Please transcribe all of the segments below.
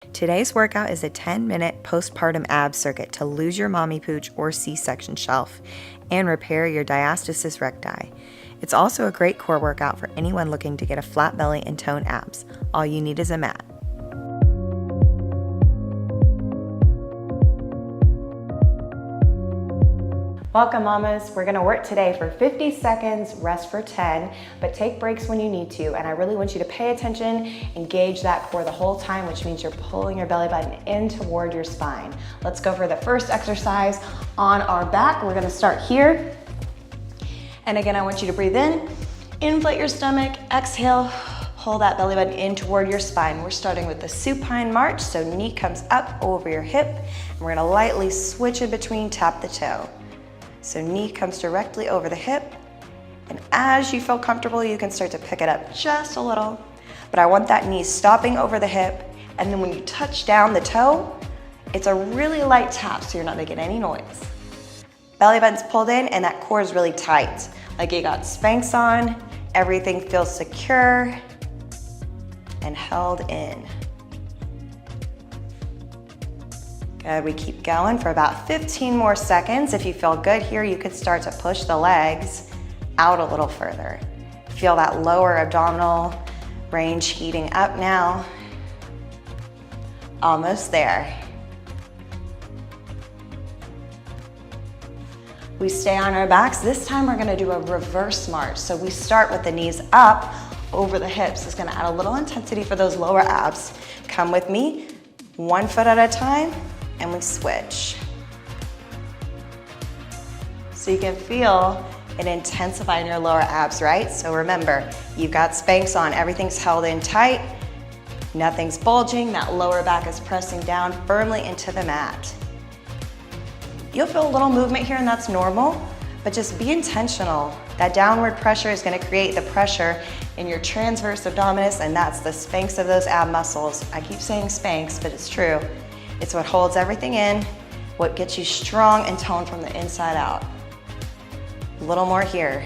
Today's workout is a 10-minute postpartum ab circuit to lose your mommy pooch or C-section shelf and repair your diastasis recti. It's also a great core workout for anyone looking to get a flat belly and toned abs. All you need is a mat. Welcome, mamas. We're gonna work today for 50 seconds, rest for 10, but take breaks when you need to. And I really want you to pay attention, engage that core the whole time, which means you're pulling your belly button in toward your spine. Let's go for the first exercise on our back. We're gonna start here. And again, I want you to breathe in, inflate your stomach, exhale, pull that belly button in toward your spine. We're starting with the supine march, so knee comes up over your hip, and we're gonna lightly switch in between, tap the toe. So knee comes directly over the hip, and as you feel comfortable, you can start to pick it up just a little. But I want that knee stopping over the hip, and then when you touch down the toe, it's a really light tap so you're not making any noise. Belly button's pulled in, and that core is really tight. Like you got Spanx on, everything feels secure and held in. Good, we keep going for about 15 more seconds. If you feel good here, you can start to push the legs out a little further. Feel that lower abdominal range heating up now. Almost there. We stay on our backs. This time we're gonna do a reverse march. So we start with the knees up over the hips. It's gonna add a little intensity for those lower abs. Come with me, 1 foot at a time, and we switch. So you can feel it intensify in your lower abs, right? So remember, you've got Spanx on, everything's held in tight, nothing's bulging, that lower back is pressing down firmly into the mat. You'll feel a little movement here, and that's normal, but just be intentional. That downward pressure is gonna create the pressure in your transverse abdominis, and that's the Spanx of those ab muscles. I keep saying Spanx, but it's true. It's what holds everything in, what gets you strong and toned from the inside out. A little more here.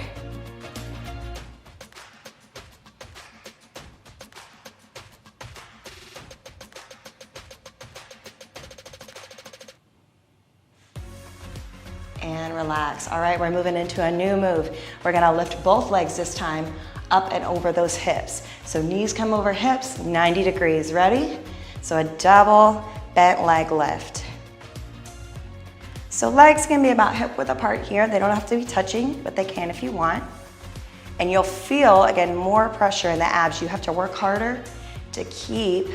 And relax. All right, we're moving into a new move. We're gonna lift both legs this time up and over those hips. So knees come over hips, 90 degrees. Ready? So a double bent leg lift. So legs can be about hip width apart here. They don't have to be touching, but they can if you want. And you'll feel, again, more pressure in the abs. You have to work harder to keep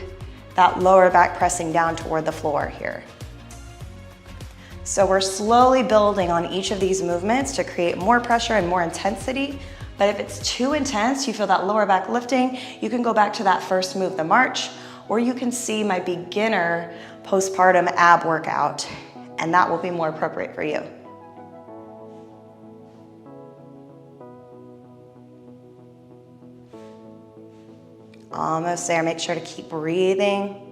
that lower back pressing down toward the floor here. So we're slowly building on each of these movements to create more pressure and more intensity. But if it's too intense, you feel that lower back lifting, you can go back to that first move, the march, or you can see my beginner postpartum ab workout, and that will be more appropriate for you. Almost there. Make sure to keep breathing.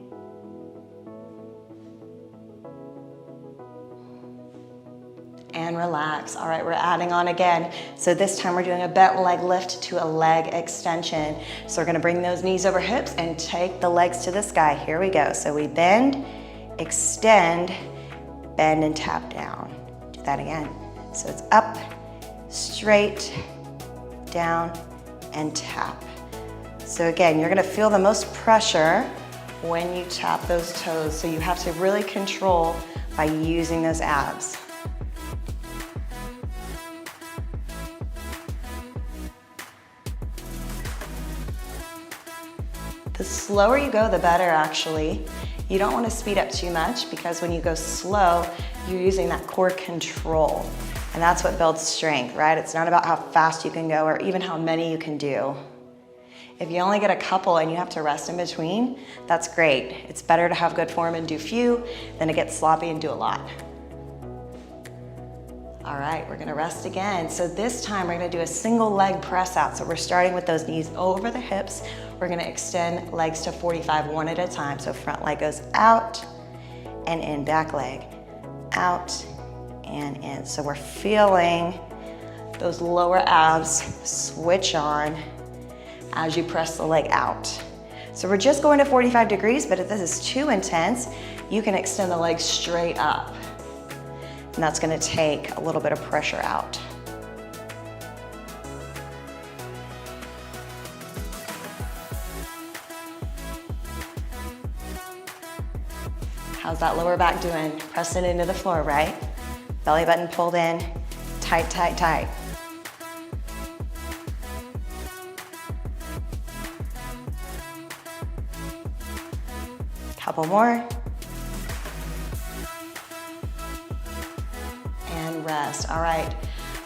And relax. All right, we're adding on again. So this time we're doing a bent leg lift to a leg extension. So we're gonna bring those knees over hips and take the legs to the sky. Here we go. So we bend, extend, bend and tap down. Do that again. So it's up, straight, down, and tap. So again, you're gonna feel the most pressure when you tap those toes. So you have to really control by using those abs. The slower you go, the better actually. You don't want to speed up too much because when you go slow, you're using that core control. And that's what builds strength, right? It's not about how fast you can go or even how many you can do. If you only get a couple and you have to rest in between, that's great. It's better to have good form and do few than to get sloppy and do a lot. All right, we're gonna rest again. So this time we're gonna do a single leg press out. So we're starting with those knees over the hips. We're gonna extend legs to 45, one at a time. So front leg goes out and in, back leg out and in. So we're feeling those lower abs switch on as you press the leg out. So we're just going to 45 degrees, but if this is too intense, you can extend the legs straight up. And that's gonna take a little bit of pressure out. How's that lower back doing? Press it into the floor, right? Belly button pulled in, tight, tight, tight. Couple more. And rest. All right,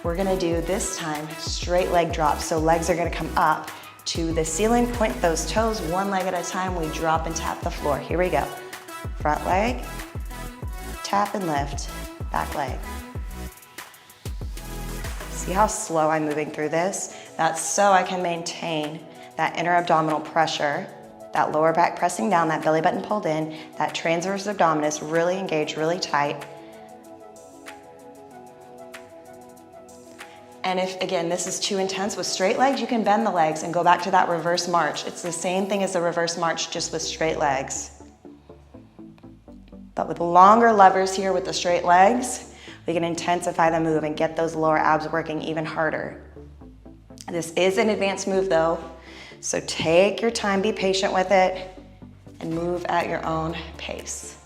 we're gonna do this time straight leg drops. So legs are gonna come up to the ceiling, point those toes, one leg at a time. We drop and tap the floor. Here we go. Front leg, tap and lift, back leg. See how slow I'm moving through this? That's so I can maintain that inner abdominal pressure, that lower back pressing down, that belly button pulled in, that transverse abdominis really engaged, really tight. And if, again, this is too intense with straight legs, you can bend the legs and go back to that reverse march. It's the same thing as the reverse march, just with straight legs. But with longer levers here with the straight legs, we can intensify the move and get those lower abs working even harder. This is an advanced move though, so take your time, be patient with it, and move at your own pace.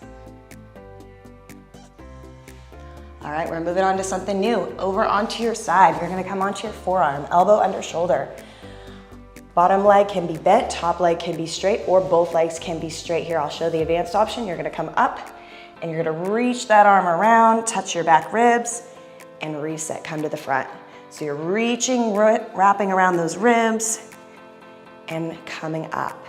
All right, we're moving on to something new. Over onto your side, you're gonna come onto your forearm, elbow under shoulder. Bottom leg can be bent, top leg can be straight, or both legs can be straight here. I'll show the advanced option. You're gonna come up and you're gonna reach that arm around, touch your back ribs, and reset, come to the front. So you're reaching, wrapping around those ribs, and coming up.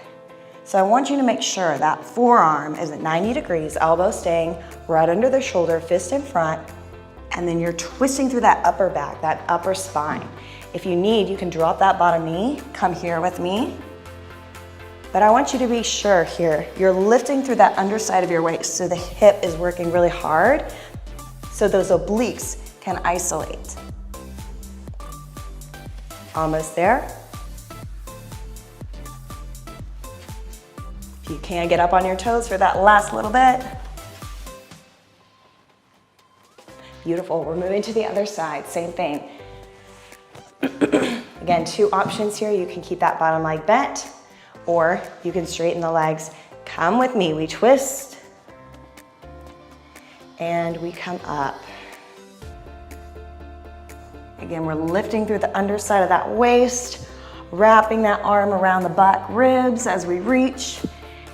So I want you to make sure that forearm is at 90 degrees, elbow staying right under the shoulder, fist in front, and then you're twisting through that upper back, that upper spine. If you need, you can drop that bottom knee, come here with me. But I want you to be sure here, you're lifting through that underside of your waist so the hip is working really hard so those obliques can isolate. Almost there. If you can, get up on your toes for that last little bit. Beautiful, we're moving to the other side, same thing. Again, two options here. You can keep that bottom leg bent, or you can straighten the legs. Come with me, we twist, and we come up. Again, we're lifting through the underside of that waist, wrapping that arm around the back ribs as we reach,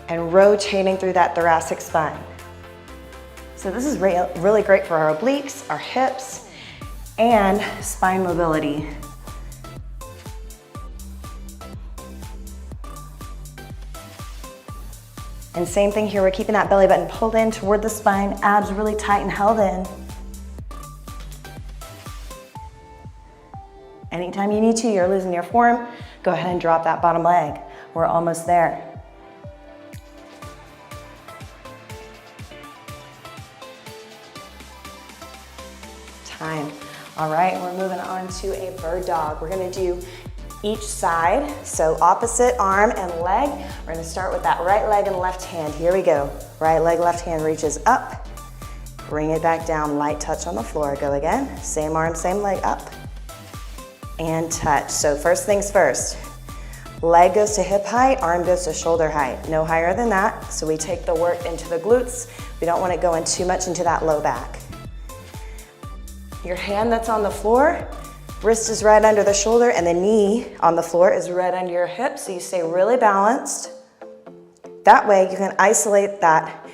and rotating through that thoracic spine. So this is really great for our obliques, our hips, and spine mobility. And same thing here, we're keeping that belly button pulled in toward the spine, abs really tight and held in. Anytime you need to, you're losing your form, go ahead and drop that bottom leg. We're almost there. Time. All right, we're moving on to a bird dog. We're gonna do each side, so opposite arm and leg. We're gonna start with that right leg and left hand. Here we go. Right leg, left hand reaches up. Bring it back down, light touch on the floor. Go again. Same arm, same leg, up. And touch. So first things first. Leg goes to hip height, arm goes to shoulder height. No higher than that, so we take the work into the glutes. We don't want it going too much into that low back. Your hand that's on the floor, wrist is right under the shoulder, and the knee on the floor is right under your hip, so you stay really balanced. That way you can isolate that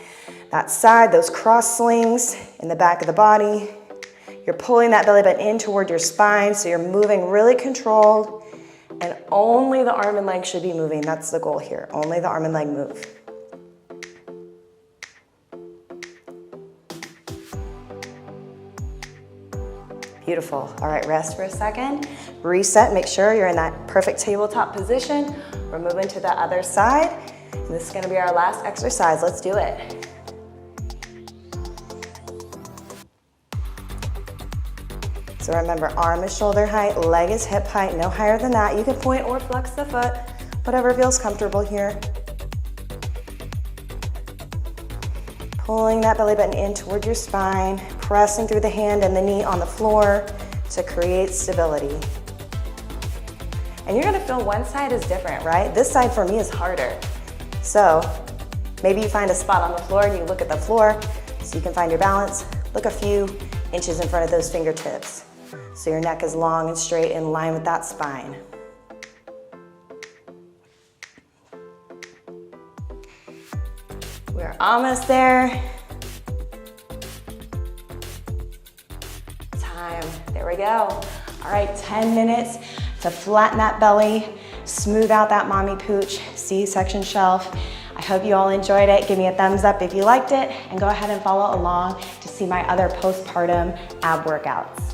side, those cross slings in the back of the body. You're pulling that belly button in toward your spine, so you're moving really controlled, and only the arm and leg should be moving. That's the goal here, only the arm and leg move. Beautiful. All right, rest for a second. Reset, make sure you're in that perfect tabletop position. We're moving to the other side. And this is gonna be our last exercise. Let's do it. So remember, arm is shoulder height, leg is hip height, no higher than that. You can point or flex the foot, whatever feels comfortable here. Pulling that belly button in towards your spine, pressing through the hand and the knee on the floor to create stability. And you're gonna feel one side is different, right? This side for me is harder. So maybe you find a spot on the floor and you look at the floor so you can find your balance. Look a few inches in front of those fingertips so your neck is long and straight in line with that spine. We're almost there. Time, there we go. All right, 10 minutes to flatten that belly, smooth out that mommy pooch, C-section shelf. I hope you all enjoyed it. Give me a thumbs up if you liked it, and go ahead and follow along to see my other postpartum ab workouts.